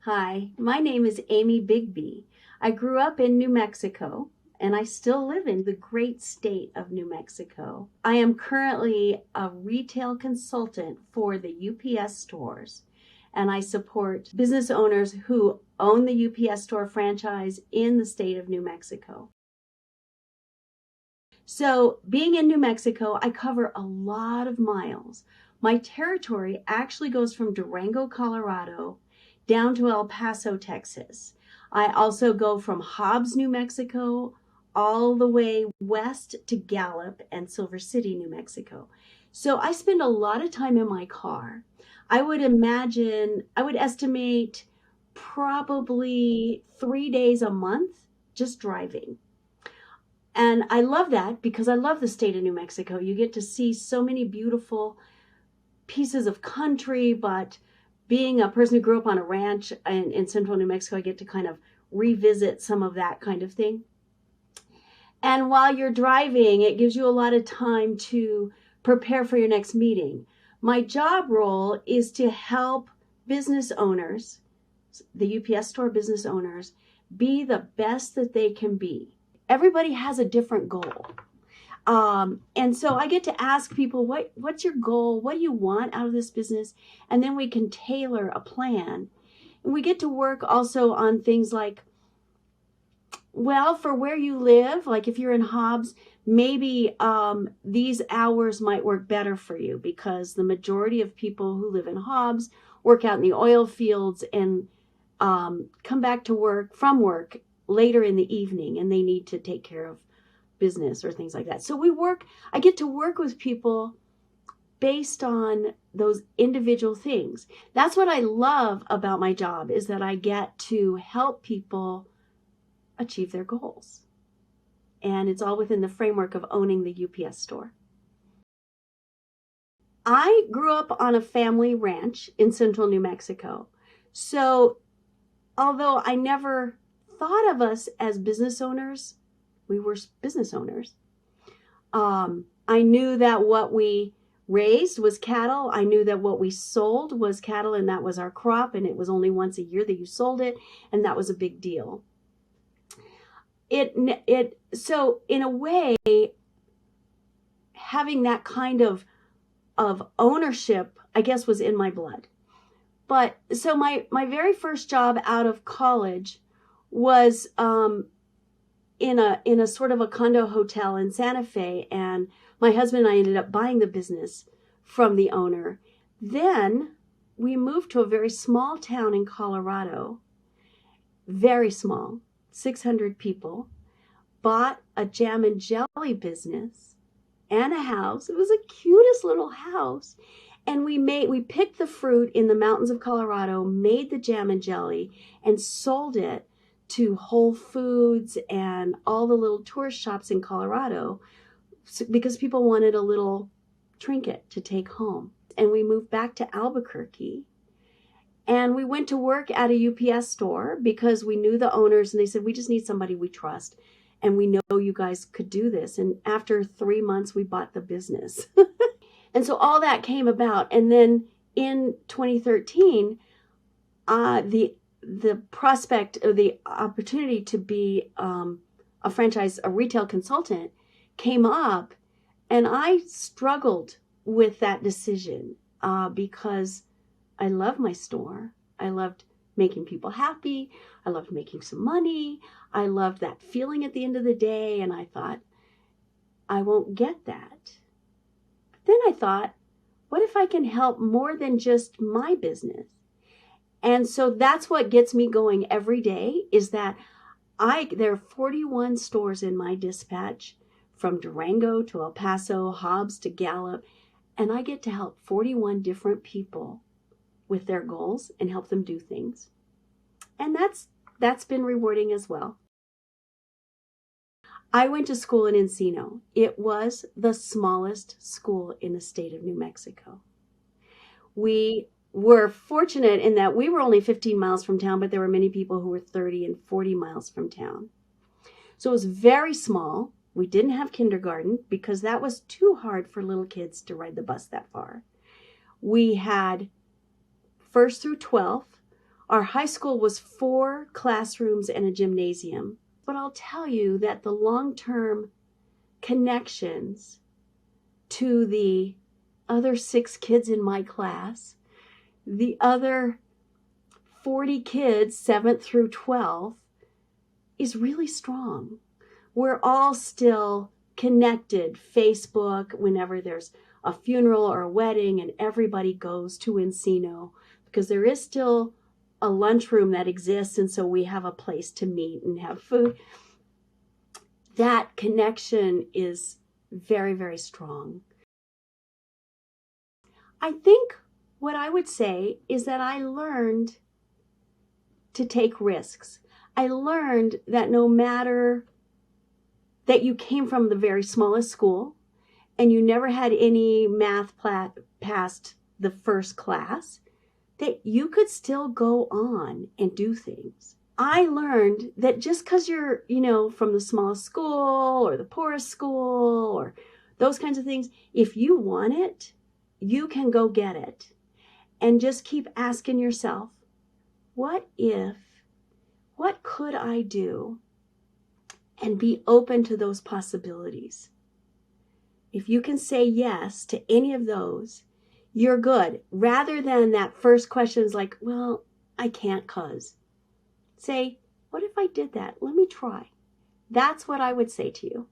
Hi, my name is Amy Bigby. I grew up in New Mexico and I still live in the great state of New Mexico. I am currently a retail consultant for the UPS stores and I support business owners who own the UPS store franchise in the state of New Mexico. So, being in New Mexico, I cover a lot of miles. My territory actually goes from Durango, Colorado, down to El Paso, Texas. I also go from Hobbs, New Mexico, all the way west to Gallup and Silver City, New Mexico. So, I spend a lot of time in my car. I would estimate probably 3 days a month just driving. And I love that because I love the state of New Mexico. You get to see so many beautiful pieces of country, but being a person who grew up on a ranch in central New Mexico, I get to kind of revisit some of that kind of thing. And while you're driving, it gives you a lot of time to prepare for your next meeting. My job role is to help business owners, the UPS store business owners, be the best that they can be. Everybody has a different goal. And so I get to ask people, what's your goal? What do you want out of this business? And then we can tailor a plan. And we get to work also on things like, well, for where you live, like if you're in Hobbs, maybe these hours might work better for you because the majority of people who live in Hobbs work out in the oil fields and come back to work from work later in the evening, and they need to take care of business or things like that. So I get to work with people based on those individual things. That's what I love about my job, is that I get to help people achieve their goals. And it's all within the framework of owning the UPS store. I grew up on a family ranch in central New Mexico. So although I never thought of us as business owners, we were business owners. I knew that what we raised was cattle. I knew that what we sold was cattle, and that was our crop, and it was only once a year that you sold it, and that was a big deal. So in a way, having that kind of ownership, I guess, was in my blood. But so my very first job out of college was in a sort of a condo hotel in Santa Fe, and my husband and I ended up buying the business from the owner. Then we moved to a very small town in Colorado, very small, 600 people, bought a jam and jelly business and a house. It was the cutest little house. And we picked the fruit in the mountains of Colorado, made the jam and jelly, and sold it to Whole Foods and all the little tourist shops in Colorado because people wanted a little trinket to take home. And we moved back to Albuquerque, and we went to work at a UPS store because we knew the owners, and they said, we just need somebody we trust, and we know you guys could do this. And after 3 months, we bought the business. And so all that came about. And then in 2013, the prospect or the opportunity to be a retail consultant came up, and I struggled with that decision because I love my store. I loved making people happy. I loved making some money. I loved that feeling at the end of the day, and I thought, I won't get that. But then I thought, what if I can help more than just my business? And so that's what gets me going every day, is that there are 41 stores in my dispatch, from Durango to El Paso, Hobbs to Gallup, and I get to help 41 different people with their goals and help them do things. And that's been rewarding as well. I went to school in Encino. It was the smallest school in the state of New Mexico. We were fortunate in that we were only 15 miles from town, but there were many people who were 30 and 40 miles from town. So it was very small. We didn't have kindergarten because that was too hard for little kids to ride the bus that far. We had 1st through 12th. Our high school was 4 classrooms and a gymnasium. But I'll tell you that the long-term connections to the other 6 kids in my class, the other 40 kids, 7th through 12th, is really strong. We're all still connected. Facebook, whenever there's a funeral or a wedding, and everybody goes to Encino because there is still a lunchroom that exists, and so we have a place to meet and have food. That connection is very, very strong. I think what I would say is that I learned to take risks. I learned that no matter that you came from the very smallest school and you never had any math past the first class, that you could still go on and do things. I learned that just because you're, from the smallest school or the poorest school or those kinds of things, if you want it, you can go get it. And just keep asking yourself, what could I do? And be open to those possibilities. If you can say yes to any of those, you're good. Rather than that first question is like, well, I can't cause. Say, what if I did that? Let me try. That's what I would say to you.